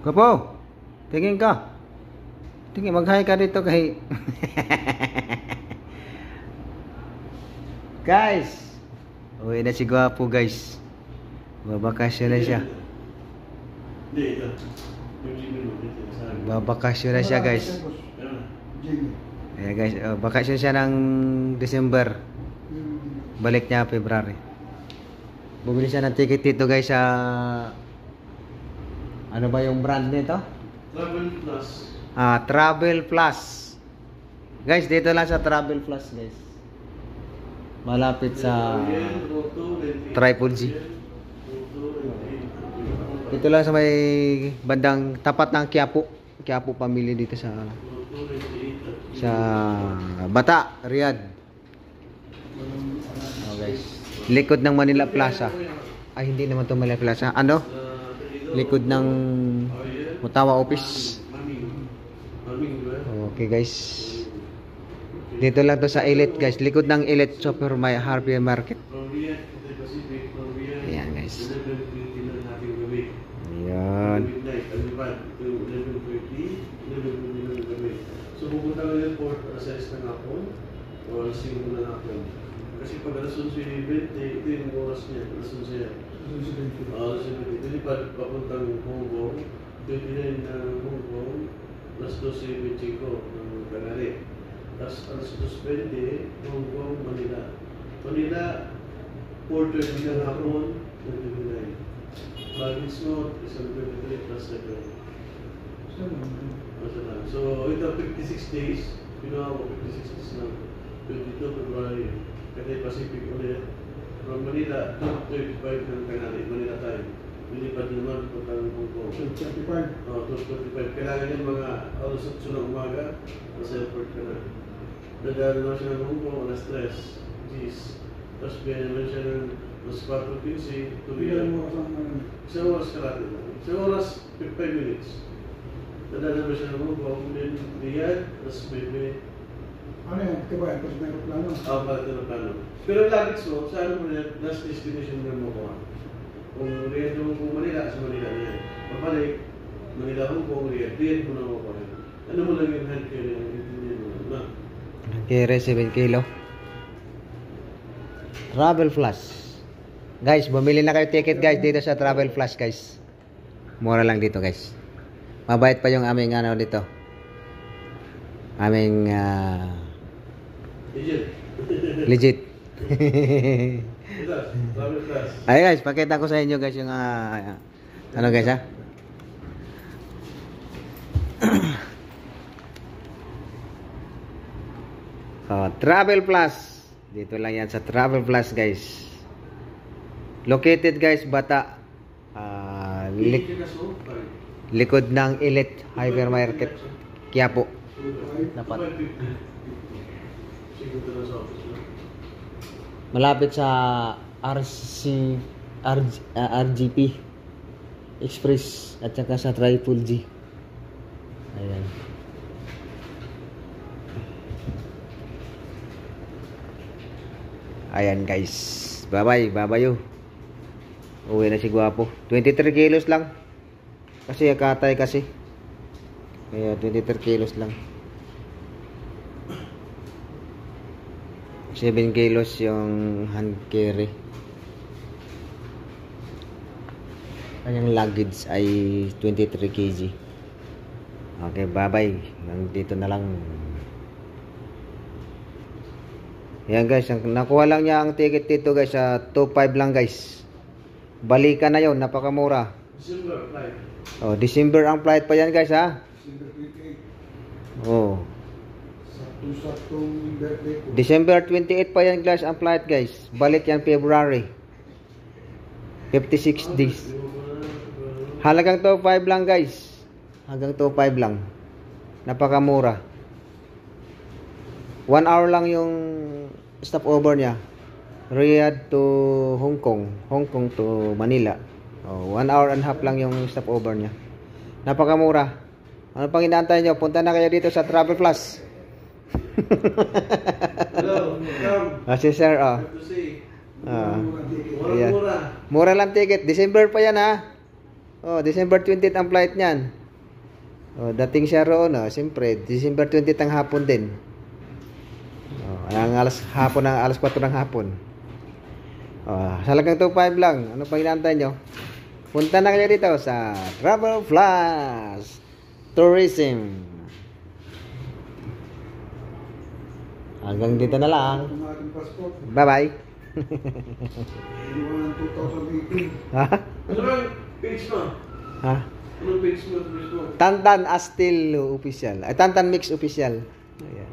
Kapo, tingin ka. Tingin, mag-hi ka dito kay... Guys! Uwi na si Gwapo, guys. Babakasyon na siya. Babakasyon na siya, guys. Ayan, guys. Bakasyon siya ng December. Balik niya February. Bumili siya ng ticket dito, guys, sa... Ano ba yung brand nito? Travel Plus. Travel Plus. Guys, dito lang sa Travel Plus, guys. Malapit sa Triple G. Dito lang sa may bandang tapat ng Quiapo. Quiapo pamilya dito sa Bata, Riyadh. Oh, guys. Likod ng Manila Plaza. Ay, hindi naman to Manila Plaza. Ano? Likod ng Mutawa Office. Okay, guys. Dito lang to sa Elite, guys. Likod ng Elite Super Harvey Market. Ayan, guys. Ayan. So, pupunta ka ng port alas 6 ng hapon o alas 5 ng hapon. Kasi pag alas 11:20, ito yung oras niya. Alas 11 yan. Alas 11. Ito papuntang Hong Kong. 29 ng Hong Kong. Alas 12:25 ng Tangali. Tapos alas 2:20, Hong Kong, Manila. Manila, 4:30 ng hapon, 29. Baggage note, isang 23 plus 7. So, ito 56 days. Ginawa ko 56 days na 22 February. Cathay Pacific ulit. From Manila, 2:35 ng Tangali, Manila time. Lilipad naman puntang Hong Kong. 2:35? Oo, 2:35. Kailangan yung mga alas 8 ng umaga. Nasa airport ka na. Nadaan naman siya ng Hong Kong, alas 3. G's. Tapos biyan naman siya ng alas 4:15. Tuloy. Isang oras karate lang. Isang oras, 55 minutes. Nadaan naman siya ng Hong Kong. Then Riyadh, alas 9. Ano yan? Kaya ba? Kasi may aeroplano? Oo, bakit aeroplano. Pero luggage mo, sa ano mo yan, last destination mo mo kuha. Kung Riyadh mo kung Manila, sa Manila na yan. Pabalik, Manila, Hong Kong, Riyadh mo na mo kuha. Ano mo lang yung hand carry ang intindihan mo na? Kere 7 kilo. Travel Plus. Guys, bumili na kayo ticket, guys, dito sa Travel Plus, guys. Mura lang dito, guys. Mabait pa yung aming ano dito. Aming legit. Ay, guys, pakita ko sa inyo, guys, yung ano, guys, ha? Travel Plus. Dito lang yan sa Travel Plus, guys. Located, guys, Bata. Likod ng Elite Hypermarket, Quiapo. Dapat. Malapit sa RGP Express at saka sa Triple G. Ayan. Ayan, guys. Bye-bye. Bye-bye. Uwi na si Gwapo. 23 kilos lang. Kasi katay kasi. Kaya 23 kilos lang. 7 kilos yung hand carry. Kanyang luggage ay 23 kg. Okay, bye-bye. Nandito na lang. Yan, guys, nakuha lang niya ang ticket dito, guys, sa 2.5 lang, guys. Balikan na yon, napakamura. December flight. Oh, December ang flight pa yan, guys, ha? December 28. Oh. Saktong birthday ko. December 28 pa yan, guys, ang flight, guys. Balik yan February. 56 days. Halagang 2.5 lang, guys. Hanggang 2.5 lang. Napakamura. 1 hour lang yung stopover niya. Riyadh to Hong Kong. Hong Kong to Manila. Oh, 1 hour and a half lang yung stopover niya. Napakamura. Ano pang inaantay nyo? Punta na kayo dito sa Travel Plus. Hello, welcome. Si sir, oh. Good to see. Ayan. Mura. Mura lang ticket. December pa yan, ha? Oh, December 20 ang flight niyan. Oh, dating siya roon, oh. Siyempre, December 20 ang hapon din. Oh, ang alas 4 ng hapon. Oh, salagang 2.5 lang. Ano pang inaantay nyo? Punta na kayo dito sa Travel Plus Tourism. Hanggang dito na lang. Ang ating passport. Bye-bye. Inuwan ng 2018. Ha? Ano ba yung page mo? Ha? Anong page mo? Page mo? Tantan Astil Official. Ay, Tantan Mix Official. Ayan.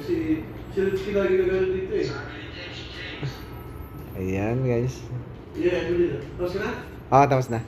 Kasi sila lagi nagalit dito eh. Ayan, guys. Yeah, ano dito? Tapos ka na? Oh, tapos na.